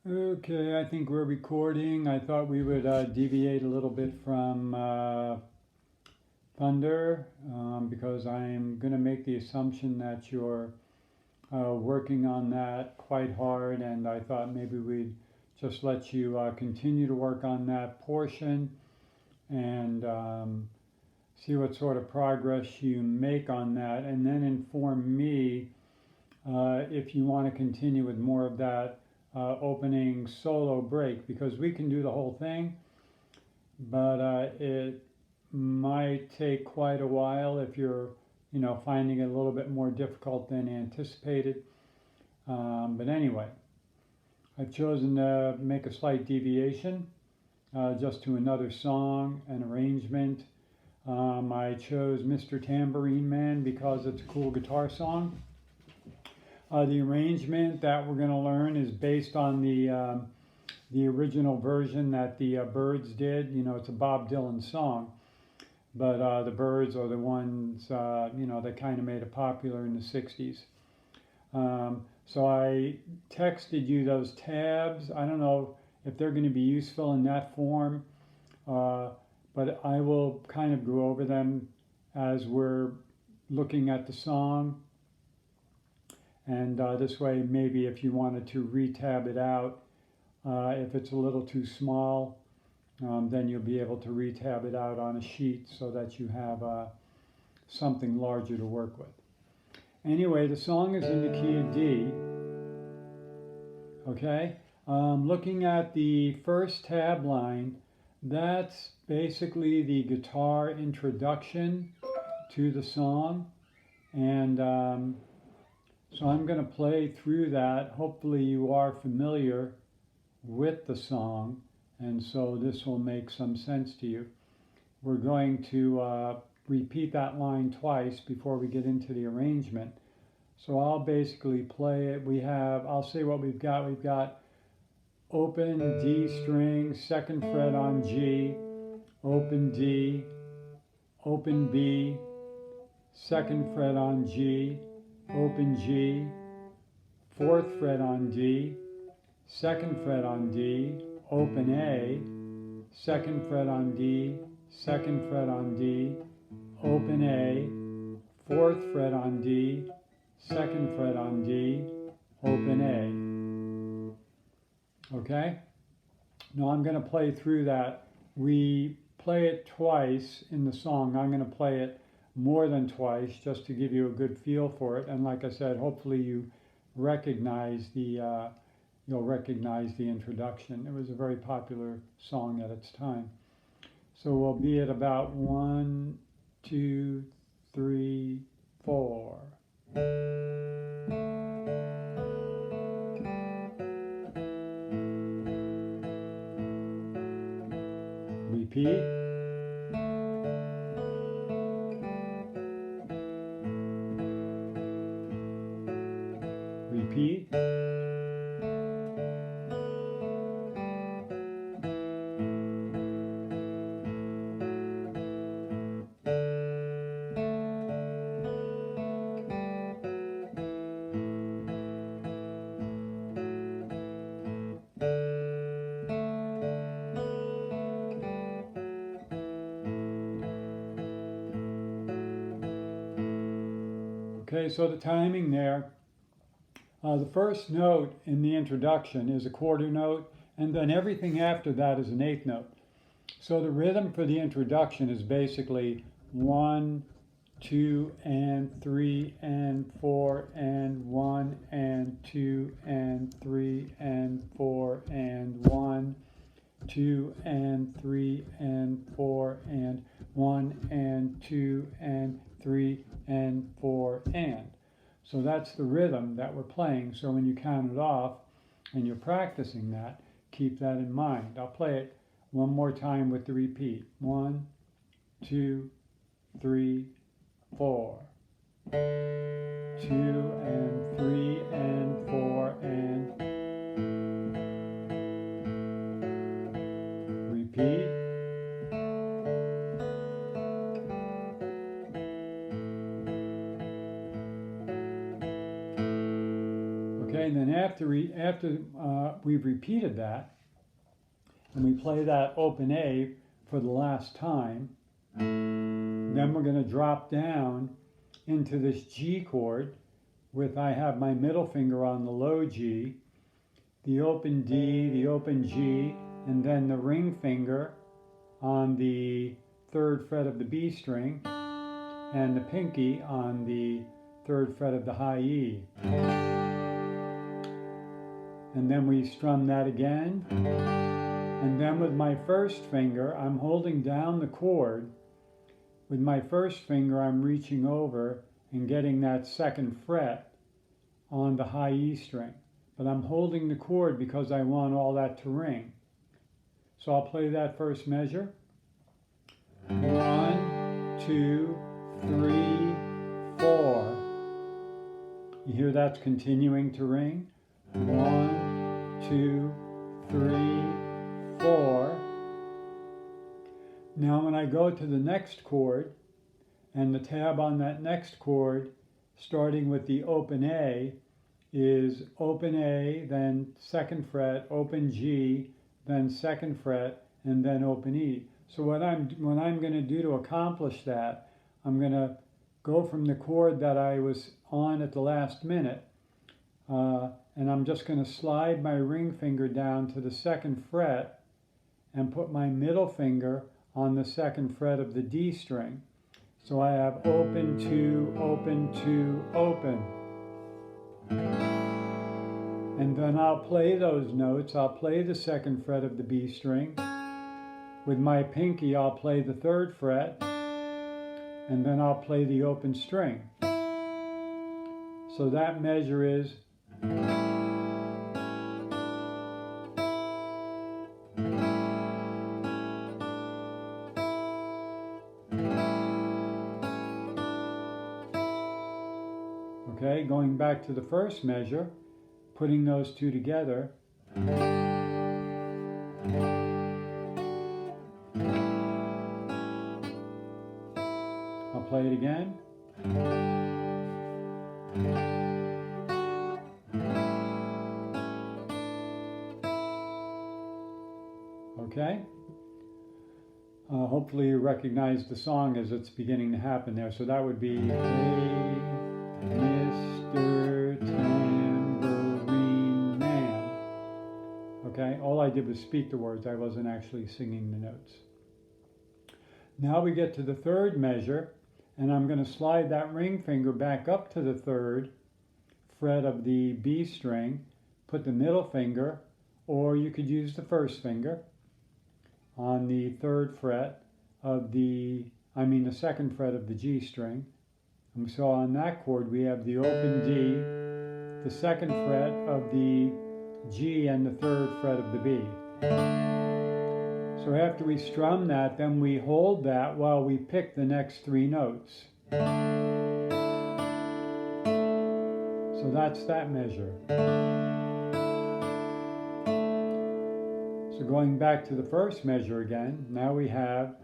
Okay, I think we're recording. I thought we would deviate a little bit from thunder because I'm going to make the assumption that you're working on that quite hard, and I thought maybe we'd just let you continue to work on that portion and see what sort of progress you make on that, and then inform me if you want to continue with more of that opening solo break, because we can do the whole thing, but it might take quite a while if you're, finding it a little bit more difficult than anticipated. But anyway, I've chosen to make a slight deviation just to another song, an arrangement. I chose Mr. Tambourine Man because it's a cool guitar song. The arrangement that we're going to learn is based on the original version that the Byrds did. It's a Bob Dylan song, but the Byrds are the ones that kind of made it popular in the '60s. So I texted you those tabs. I don't know if they're going to be useful in that form, but I will kind of go over them as we're looking at the song. And this way, maybe if you wanted to re-tab it out, if it's a little too small, then you'll be able to re-tab it out on a sheet so that you have something larger to work with. Anyway, the song is in the key of D. Okay? Looking at the first tab line, that's basically the guitar introduction to the song. And so I'm going to play through that. Hopefully you are familiar with the song, and so this will make some sense to you. We're going to repeat that line twice before we get into the arrangement. So I'll basically play it. I'll say what we've got. We've got open D string, second fret on G, open D, open B, second fret on G, open G, fourth fret on D, second fret on D, open A, second fret on D, second fret on D, open A, fourth fret on D, second fret on D, open A. Okay? Now I'm going to play through that. We play it twice in the song. I'm going to play it more than twice just to give you a good feel for it. And like I said, hopefully you recognize you'll recognize the introduction. It was a very popular song at its time. So we'll be at about 1, 2, 3, 4. Repeat. Repeat. Okay, so the timing there. The first note in the introduction is a quarter note, and then everything after that is an eighth note. So the rhythm for the introduction is basically 1, 2, and 3, and 4, and 1, and 2, and 3, and 4, and 1, 2, and 3, and 4, and 1, and 2, and 3, and 4, and. So that's the rhythm that we're playing. So when you count it off and you're practicing that, keep that in mind. I'll play it one more time with the repeat. 1, 2, 3, 4. 2 and 3 and 4 and repeat. Okay, and then after we've repeated that, and we play that open A for the last time, then we're going to drop down into this G chord with, I have my middle finger on the low G, the open D, the open G, and then the ring finger on the 3rd fret of the B string, and the pinky on the 3rd fret of the high E. And then we strum that again. And then with my first finger, I'm holding down the chord. With my first finger, I'm reaching over and getting that 2nd fret on the high E string. But I'm holding the chord because I want all that to ring. So I'll play that first measure. 1, 2, 3, 4. You hear that's continuing to ring. 1, 2, 3, 4. Now when I go to the next chord, and the tab on that next chord, starting with the open A, is open A, then 2nd fret, open G, then 2nd fret, and then open E. So what I'm going to do to accomplish that, I'm going to go from the chord that I was on at the last minute, and I'm just going to slide my ring finger down to the 2nd fret and put my middle finger on the 2nd fret of the D string. So I have open, 2, open, 2, open. And then I'll play those notes. I'll play the 2nd fret of the B string. With my pinky, I'll play the 3rd fret, and then I'll play the open string. So that measure is okay, going back to the first measure, putting those two together. I'll play it again. Okay. Hopefully you recognize the song as it's beginning to happen there. So that would be, hey, Mr. Tambourine Man. Okay, all I did was speak the words. I wasn't actually singing the notes. Now we get to the 3rd measure, and I'm going to slide that ring finger back up to the 3rd fret of the B string, put the middle finger, or you could use the 1st finger, on the 3rd fret of the 2nd fret of the G string. And so on that chord we have the open D, the 2nd fret of the G, and the 3rd fret of the B. So after we strum that, then we hold that while we pick the next 3 notes. So that's that measure. So going back to the first measure again, now we have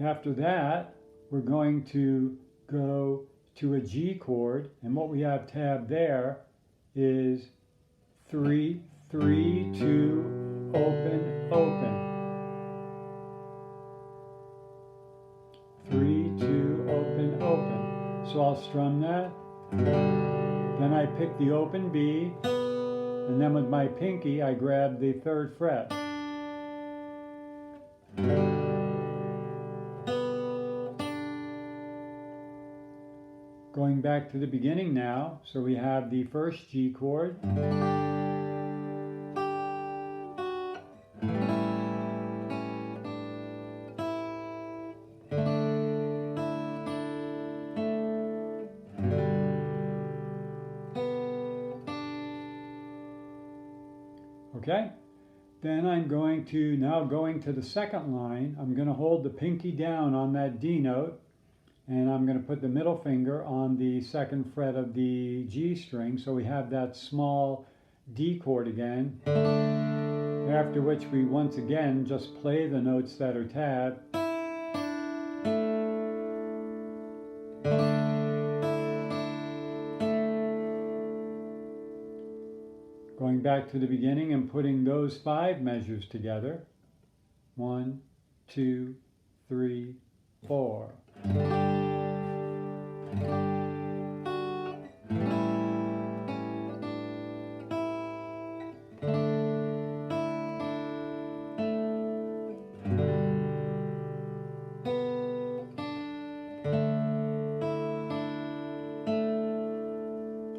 after that, we're going to go to a G chord, and what we have tabbed there is 3, 3, 2, open, open. 3, 2, open, open. So I'll strum that. Then I pick the open B, and then with my pinky I grab the 3rd fret. Going back to the beginning now, so we have the first G chord. Okay, then I'm going to, now going to the 2nd line, I'm going to hold the pinky down on that D note, and I'm going to put the middle finger on the 2nd fret of the G string, so we have that small D chord again. after which we once again just play the notes that are tabbed. Going back to the beginning and putting those 5 measures together. 1, 2, 3, 4.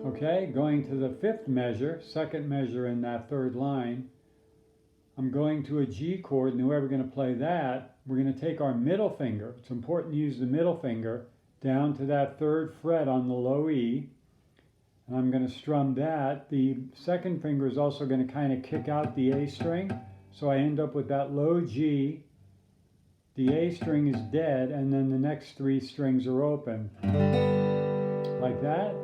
Okay, going to the 5th measure, 2nd measure in that 3rd line, I'm going to a G chord, and the way we're going to play that, we're going to take our middle finger. It's important to use the middle finger down to that 3rd fret on the low E, and I'm going to strum that. The 2nd finger is also going to kind of kick out the A string, so I end up with that low G. The A string is dead, and then the next 3 strings are open, like that.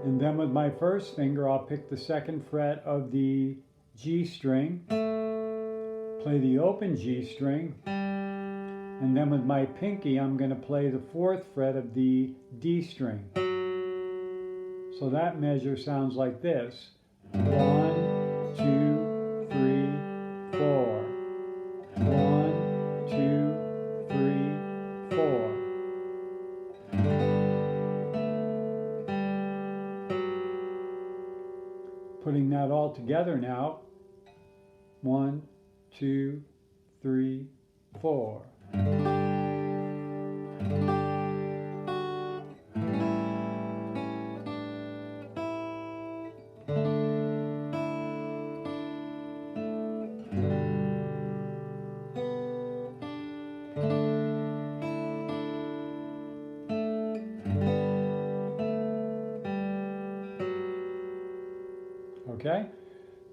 And then with my 1st finger, I'll pick the 2nd fret of the G string, play the open G string, and then with my pinky, I'm going to play the 4th fret of the D string. So that measure sounds like this. 1, 2, 3, 4. 1, 2, 3, 4. Putting that all together now. 1, 2, 3, 4. Okay,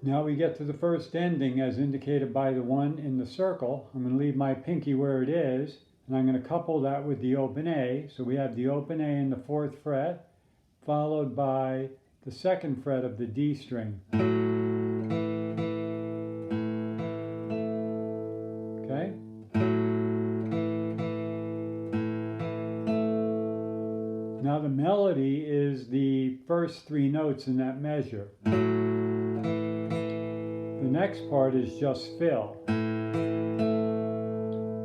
now we get to the 1st ending as indicated by the 1 in the circle. I'm going to leave my pinky where it is, and I'm going to couple that with the open A. So we have the open A in the 4th fret, followed by the 2nd fret of the D string. Okay? Now the melody is the first 3 notes in that measure. The next part is just fill.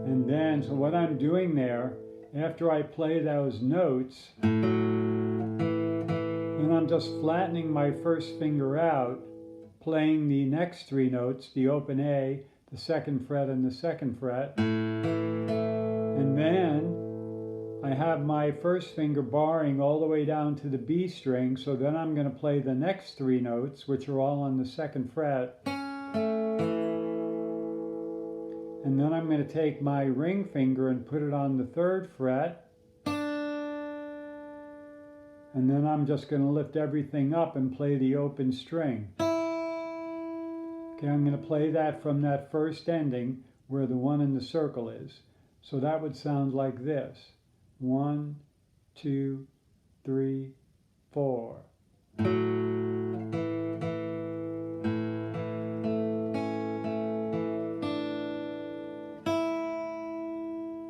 And then, so what I'm doing there, after I play those notes, then I'm just flattening my 1st finger out, playing the next 3 notes, the open A, the 2nd fret and the 2nd fret. And then I have my 1st finger barring all the way down to the B string, so then I'm going to play the next 3 notes, which are all on the 2nd fret. And then I'm going to take my ring finger and put it on the 3rd fret. And then I'm just going to lift everything up and play the open string. Okay, I'm going to play that from that 1st ending where the 1 in the circle is. So that would sound like this. 1, 2, 3, 4.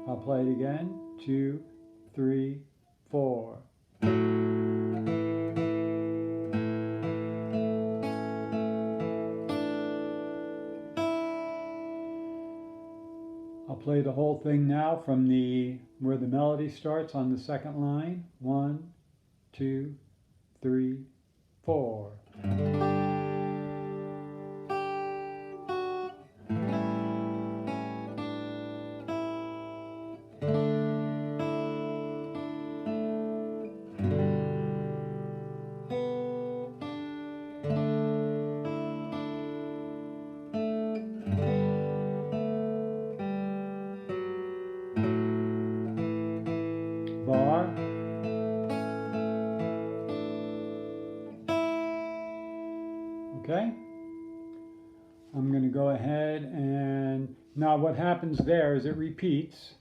I'll play it again. 2, 3, 4. I'll play the whole thing now from where the melody starts on the 2nd line. 1, 2, 3, 4. Bar. Okay, I'm going to go ahead and now what happens there is it repeats.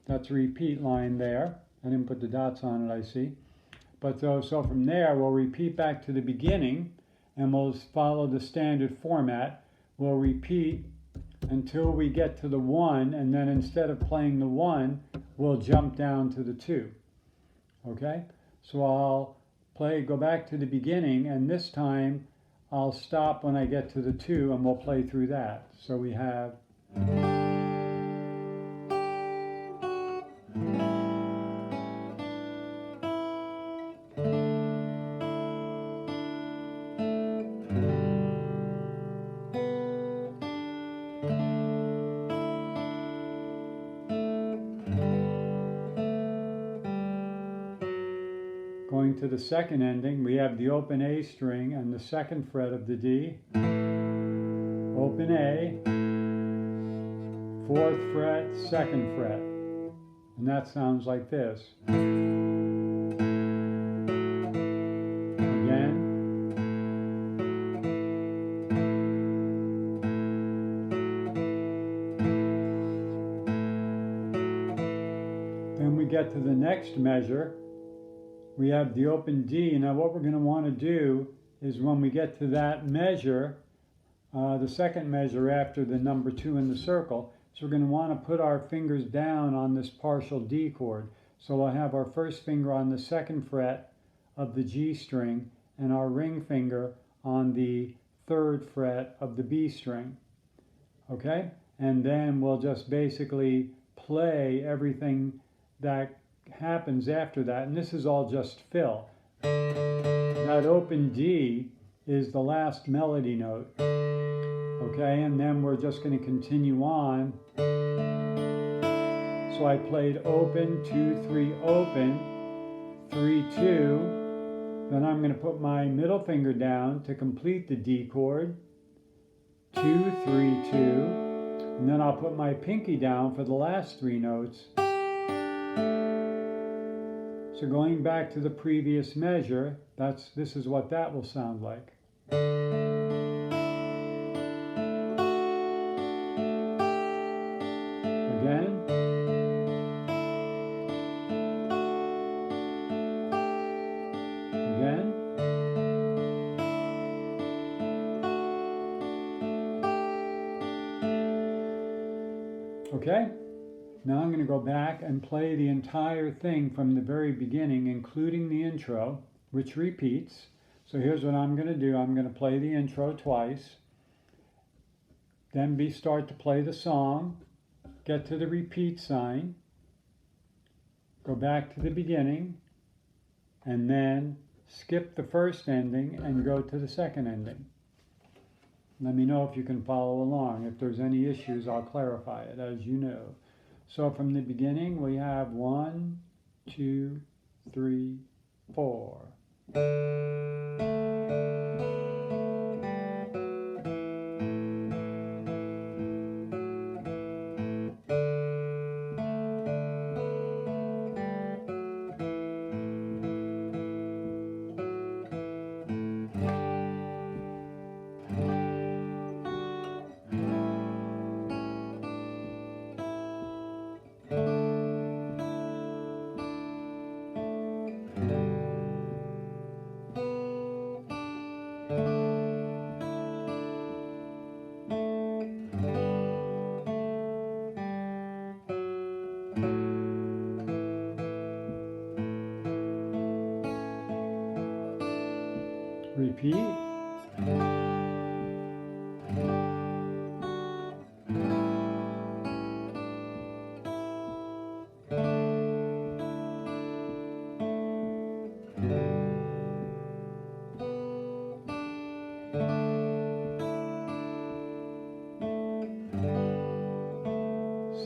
That's a repeat line there. I didn't put the dots on it, I see. But so from there we'll repeat back to the beginning, and we'll follow the standard format. We'll repeat until we get to the 1, and then instead of playing the 1, we'll jump down to the 2. Okay? So I'll go back to the beginning, and this time I'll stop when I get to the 2, and we'll play through that. So we have going to the second ending. We have the open A string and the second fret of the D, open A, 4th fret, 2nd fret, and that sounds like this. Again, then we get to the next measure. We have the open D. Now what we're going to want to do is when we get to that measure, the second measure after the number 2 in the circle, so we're going to want to put our fingers down on this partial D chord. So we'll have our first finger on the 2nd fret of the G string and our ring finger on the 3rd fret of the B string. Okay? And then we'll just basically play everything that happens after that, and this is all just fill. That open D is the last melody note. Okay, and then we're just going to continue on. So I played open, 2, 3, open, 3, 2. Then I'm going to put my middle finger down to complete the D chord, 2, 3, 2. And then I'll put my pinky down for the last 3 notes. So going back to the previous measure, this is what that will sound like. Again. Again. Okay? Now I'm going to go back and play the entire thing from the very beginning, including the intro, which repeats. So here's what I'm going to do. I'm going to play the intro twice, then start to play the song, get to the repeat sign, go back to the beginning, and then skip the first ending and go to the second ending. Let me know if you can follow along. If there's any issues, I'll clarify it, as you know. So from the beginning, we have 1, 2, 3, 4. Repeat.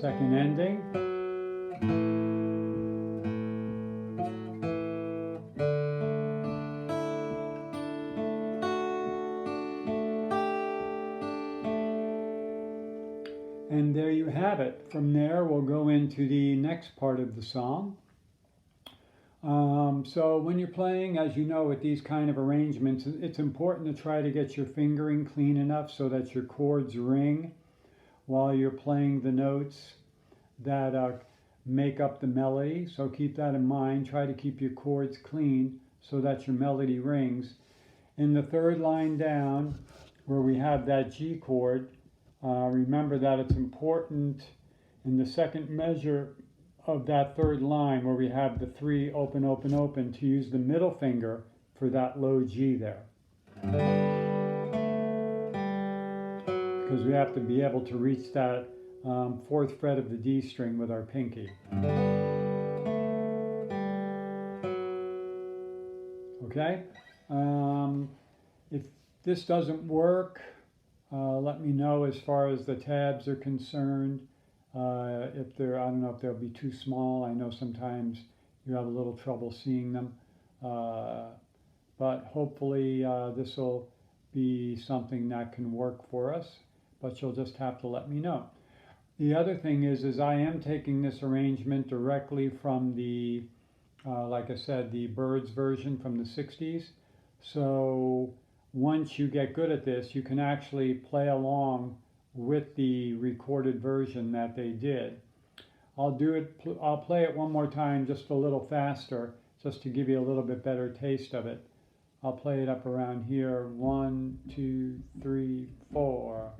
Second ending. And there you have it. From there, we'll go into the next part of the song. So when you're playing, as you know, with these kind of arrangements, it's important to try to get your fingering clean enough so that your chords ring while you're playing the notes that make up the melody. So keep that in mind. Try to keep your chords clean so that your melody rings. in the third line down where we have that G chord, remember that it's important in the second measure of that third line where we have the 3 open, open, open to use the middle finger for that low G there. Because we have to be able to reach that 4th fret of the D string with our pinky. Okay? If this doesn't work, let me know as far as the tabs are concerned. If they're, I don't know if they'll be too small. I know sometimes you have a little trouble seeing them. But hopefully this will be something that can work for us. But you'll just have to let me know. The other thing is I am taking this arrangement directly from the, like I said, the Byrds version from the 60s. So once you get good at this, you can actually play along with the recorded version that they did. I'll play it one more time just a little faster, just to give you a little bit better taste of it. I'll play it up around here. 1, 2, 3, 4.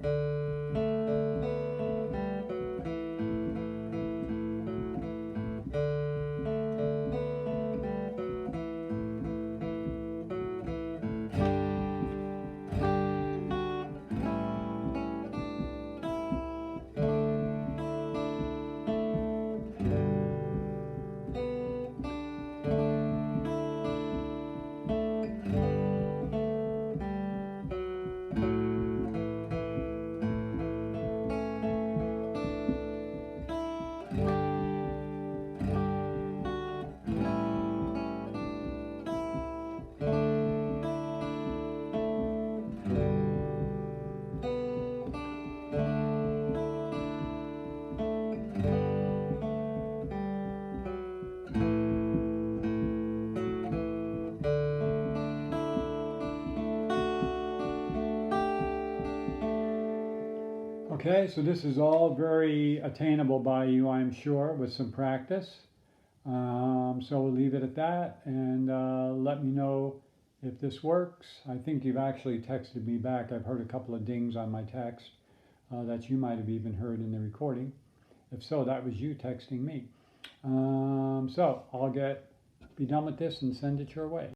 Okay, so this is all very attainable by you, I'm sure, with some practice. So we'll leave it at that, and let me know if this works. I think you've actually texted me back. I've heard a couple of dings on my text that you might have even heard in the recording. If so, that was you texting me. So I'll be done with this and send it your way.